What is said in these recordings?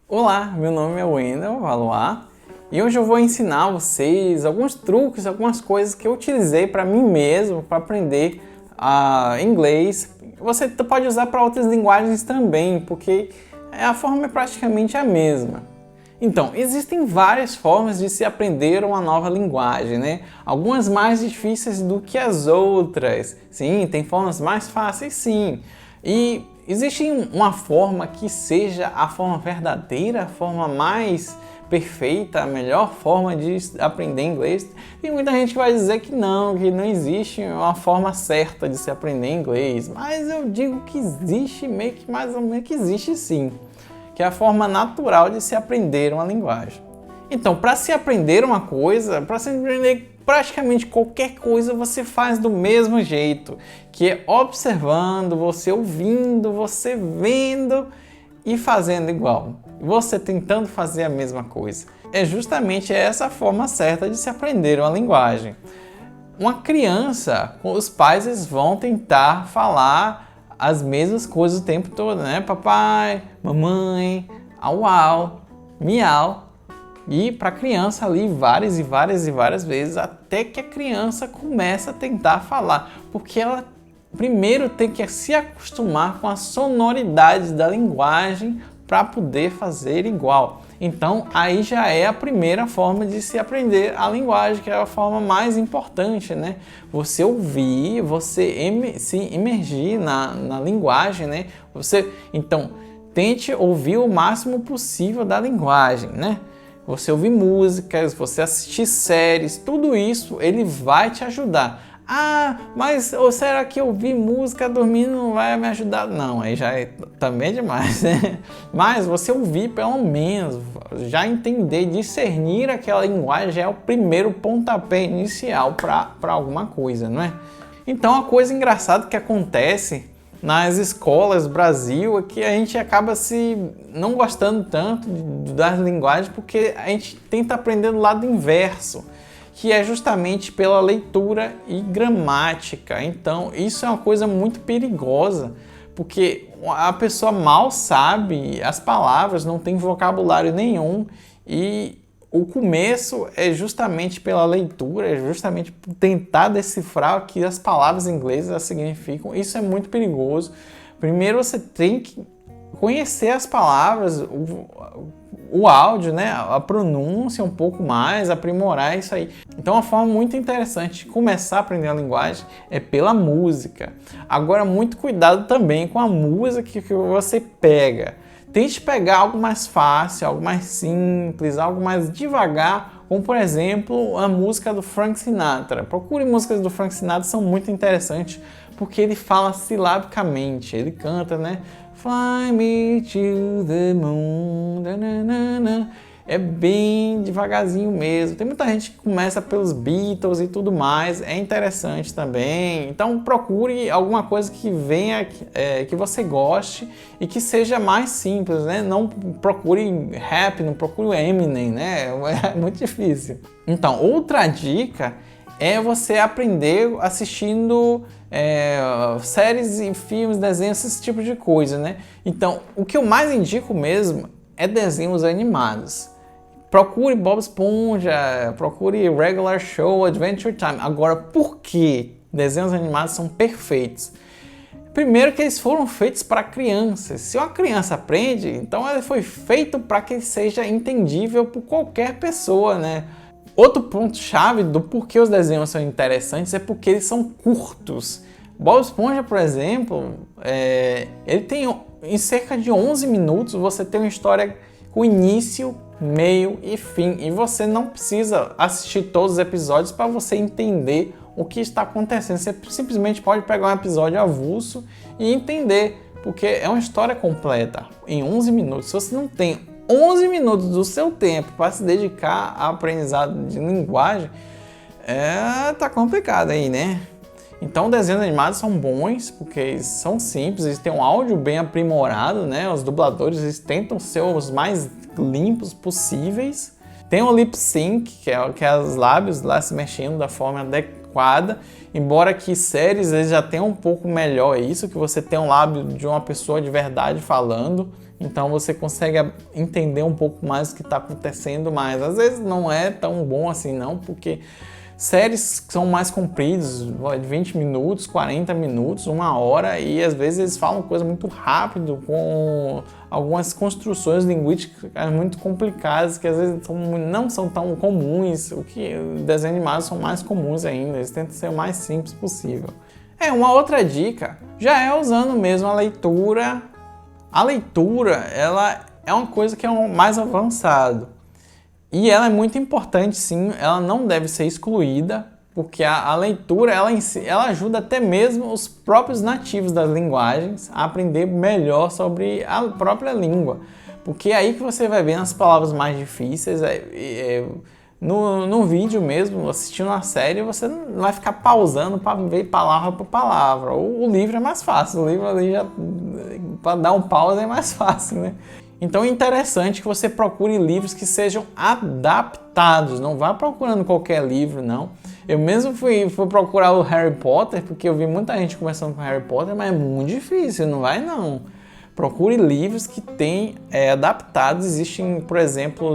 Olá, meu nome é Wendel Valois e hoje eu vou ensinar vocês alguns truques, algumas coisas que eu utilizei para mim mesmo, para aprender inglês. Você pode usar para outras linguagens também, porque a forma é praticamente a mesma. Então, existem várias formas de se aprender uma nova linguagem, né? Algumas mais difíceis do que as outras. Sim, tem formas mais fáceis, sim. E existe uma forma que seja a forma verdadeira, a forma mais perfeita, a melhor forma de aprender inglês? Tem muita gente que vai dizer que não existe uma forma certa de se aprender inglês. Mas eu digo que existe, meio que mais ou menos que existe sim. Que é a forma natural de se aprender uma linguagem. Então, para se aprender uma coisa, para se aprender praticamente qualquer coisa, você faz do mesmo jeito, que é observando, você ouvindo, você vendo e fazendo igual. Você tentando fazer a mesma coisa. É justamente essa a forma certa de se aprender uma linguagem. Uma criança, os pais eles vão tentar falar as mesmas coisas o tempo todo, né? Papai, mamãe, au au, miau. E para a criança ali várias vezes, até que a criança começa a tentar falar, porque ela primeiro tem que se acostumar com a sonoridade da linguagem para poder fazer igual. Então aí já é a primeira forma de se aprender a linguagem, que é a forma mais importante, né? Você ouvir, você se imergir na linguagem, né? Então tente ouvir o máximo possível da linguagem, né? Você ouvir músicas, você assistir séries, tudo isso ele vai te ajudar. Ah, mas ou será que ouvir música dormindo não vai me ajudar? Não, aí já é também demais, né? Mas você ouvir pelo menos, já entender, discernir aquela linguagem já é o primeiro pontapé inicial para alguma coisa, não é? Então a coisa engraçada que acontece nas escolas do Brasil é que a gente acaba se não gostando tanto das linguagens porque a gente tenta aprender do lado inverso, que é justamente pela leitura e gramática. Então, isso é uma coisa muito perigosa, porque a pessoa mal sabe as palavras, não tem vocabulário nenhum e o começo é justamente pela leitura, é justamente por tentar decifrar o que as palavras inglesas significam. Isso é muito perigoso. Primeiro você tem que conhecer as palavras, o áudio, né? A pronúncia um pouco mais, aprimorar isso aí. Então uma forma muito interessante de começar a aprender a linguagem é pela música. Agora muito cuidado também com a música que você pega. Tente pegar algo mais fácil, algo mais simples, algo mais devagar, como por exemplo a música do Frank Sinatra. Procure músicas do Frank Sinatra, são muito interessantes, porque ele fala silabicamente, ele canta, né? Fly me to the moon, na. É bem devagarzinho mesmo. Tem muita gente que começa pelos Beatles e tudo mais, é interessante também. Então procure alguma coisa que venha, que você goste e que seja mais simples, né? Não procure rap, não procure Eminem, né? É muito difícil. Então, outra dica é você aprender assistindo séries e filmes, desenhos, esse tipo de coisa, né? Então, o que eu mais indico mesmo é desenhos animados. Procure Bob Esponja, procure Regular Show, Adventure Time. Agora, por que desenhos animados são perfeitos? Primeiro que eles foram feitos para crianças. Se uma criança aprende, então ele foi feito para que seja entendível por qualquer pessoa, né? Outro ponto-chave do porquê os desenhos são interessantes é porque eles são curtos. Bob Esponja, por exemplo, ele tem em cerca de 11 minutos você tem uma história com início, meio e fim. E você não precisa assistir todos os episódios para você entender o que está acontecendo. Você simplesmente pode pegar um episódio avulso e entender, porque é uma história completa em 11 minutos. Se você não tem 11 minutos do seu tempo para se dedicar ao aprendizado de linguagem, tá complicado aí, né? Então, desenhos animados são bons porque eles são simples, eles têm um áudio bem aprimorado, né? Os dubladores eles tentam ser os mais limpos possíveis. Tem o lip sync, que é os lábios lá se mexendo da forma adequada. Embora que séries eles já tenham um pouco melhor isso, que você tem um lábio de uma pessoa de verdade falando. então você consegue entender um pouco mais o que está acontecendo, mas às vezes não é tão bom assim não, porque séries que são mais compridas, 20 minutos, 40 minutos, 1 hora, e às vezes eles falam coisa muito rápido, com algumas construções linguísticas muito complicadas, que às vezes não são tão comuns, o que desenhos animados são mais comuns ainda, eles tentam ser o mais simples possível. Uma outra dica já é usando mesmo a leitura. A leitura, ela é uma coisa que é mais avançado. E ela é muito importante, sim, ela não deve ser excluída, porque a leitura ela ajuda até mesmo os próprios nativos das linguagens a aprender melhor sobre a própria língua. Porque é aí que você vai ver as palavras mais difíceis. No vídeo mesmo, assistindo a série, você não vai ficar pausando para ver palavra por palavra. O livro é mais fácil, o livro ali já para dar um pause é mais fácil, né? Então é interessante que você procure livros que sejam adaptados, não vá procurando qualquer livro, não. Eu mesmo fui procurar o Harry Potter, porque eu vi muita gente conversando com Harry Potter, mas é muito difícil, não vai não. Procure livros que tem adaptados, existem, por exemplo,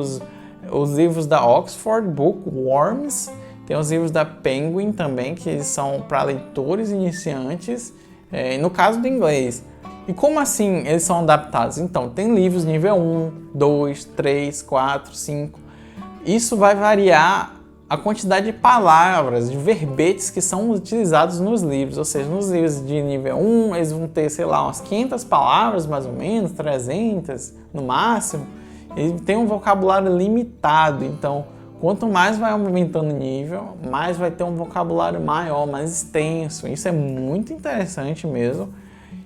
os livros da Oxford Bookworms, tem os livros da Penguin também, que são para leitores iniciantes, no caso do inglês. E como assim eles são adaptados? Então, tem livros nível 1, 2, 3, 4, 5. Isso vai variar a quantidade de palavras, de verbetes que são utilizados nos livros. Ou seja, nos livros de nível 1, eles vão ter, sei lá, umas 500 palavras, mais ou menos, 300 no máximo. Ele tem um vocabulário limitado, então quanto mais vai aumentando o nível, mais vai ter um vocabulário maior, mais extenso. Isso é muito interessante mesmo.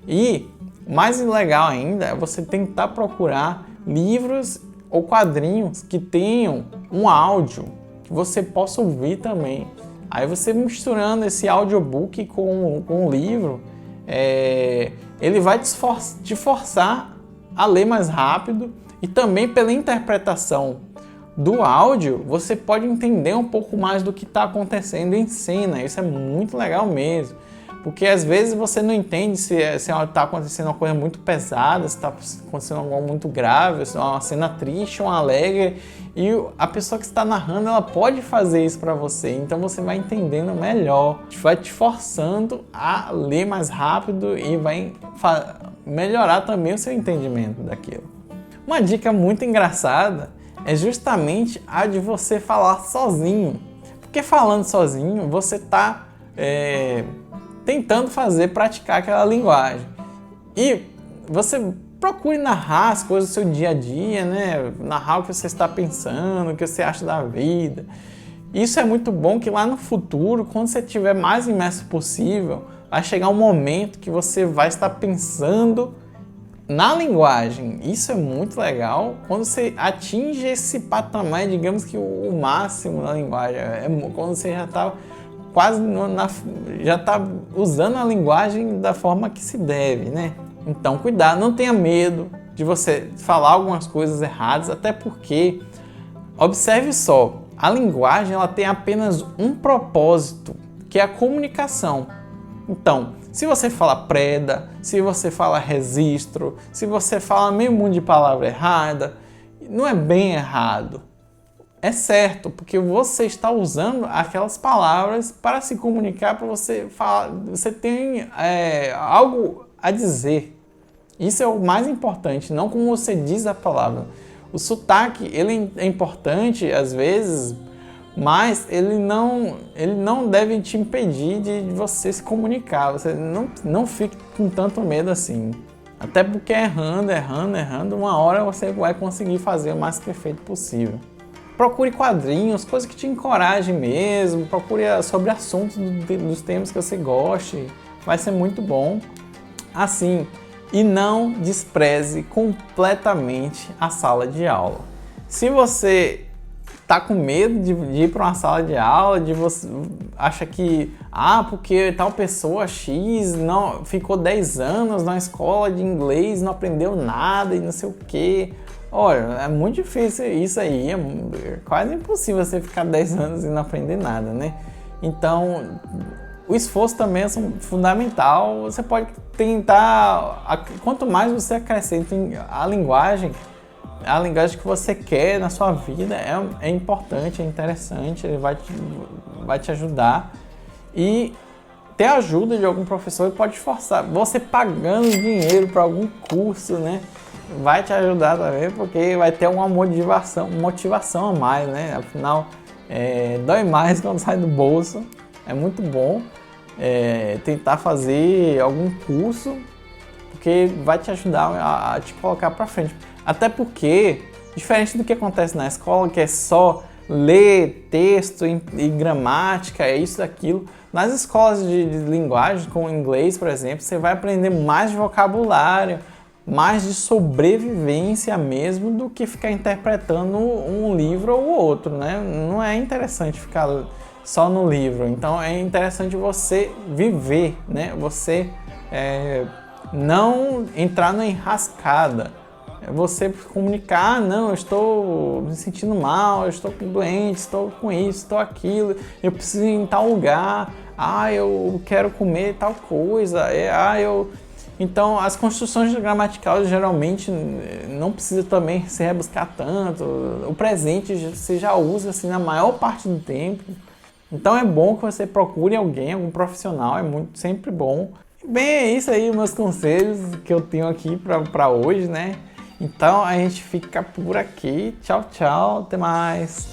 E mais legal ainda é você tentar procurar livros ou quadrinhos que tenham um áudio que você possa ouvir também. Aí você misturando esse audiobook com o livro, ele vai te forçar a ler mais rápido, e também pela interpretação do áudio você pode entender um pouco mais do que está acontecendo em cena. Isso é muito legal mesmo. Porque às vezes você não entende se está acontecendo uma coisa muito pesada, se está acontecendo algo muito grave, se é uma cena triste ou alegre, e a pessoa que está narrando ela pode fazer isso para você, então você vai entendendo melhor, vai te forçando a ler mais rápido e vai melhorar também o seu entendimento daquilo. Uma dica muito engraçada é justamente a de você falar sozinho, porque falando sozinho você está tentando praticar aquela linguagem. E você procure narrar as coisas do seu dia a dia, né? Narrar o que você está pensando, o que você acha da vida. Isso é muito bom, que lá no futuro, quando você estiver mais imerso possível, vai chegar um momento que você vai estar pensando na linguagem. Isso é muito legal. Quando você atinge esse patamar, digamos que o máximo da linguagem, quando você já está quase já está usando a linguagem da forma que se deve, né? Então, cuidado, não tenha medo de você falar algumas coisas erradas, até porque, observe só, a linguagem ela tem apenas um propósito, que é a comunicação. Então, se você fala preda, se você fala registro, se você fala meio mundo de palavra errada, não é bem errado. É certo, porque você está usando aquelas palavras para se comunicar, para você falar, você tem algo a dizer. Isso é o mais importante, não como você diz a palavra. O sotaque, ele é importante às vezes, mas ele não deve te impedir de você se comunicar. Você não fique com tanto medo assim. Até porque errando, uma hora você vai conseguir fazer o mais perfeito possível. Procure quadrinhos, coisas que te encorajem mesmo, procure sobre assuntos dos temas que você goste, vai ser muito bom. Assim, e não despreze completamente a sala de aula. Se você está com medo de ir para uma sala de aula, você acha que, porque tal pessoa X não ficou 10 anos na escola de inglês, não aprendeu nada e não sei o quê. Olha, é muito difícil isso aí, é quase impossível você ficar 10 anos e não aprender nada, né? Então, O esforço também é fundamental. Você pode tentar, quanto mais você acrescenta a linguagem que você quer na sua vida é importante, é interessante, ele vai te ajudar. E ter a ajuda de algum professor pode forçar. Você pagando dinheiro para algum curso, né? Vai te ajudar também, porque vai ter uma motivação a mais, né? Afinal, dói mais quando sai do bolso. É muito bom tentar fazer algum curso, porque vai te ajudar a te colocar para frente. Até porque, diferente do que acontece na escola, que é só ler texto e gramática, é isso, aquilo. Nas escolas de linguagem, como inglês, por exemplo, você vai aprender mais de vocabulário, mais de sobrevivência mesmo, do que ficar interpretando um livro ou outro, né? Não é interessante ficar só no livro. Então é interessante você viver, né? Você não entrar na enrascada. Você comunicar, não, eu estou me sentindo mal, eu estou doente, estou com isso, estou aquilo, eu preciso ir em tal lugar, eu quero comer tal coisa, Então, as construções gramaticais geralmente não precisa também se rebuscar tanto. O presente você já usa assim na maior parte do tempo. Então é bom que você procure algum profissional, sempre bom. Bem, é isso aí, meus conselhos que eu tenho aqui para hoje, né? Então a gente fica por aqui. Tchau, tchau, até mais.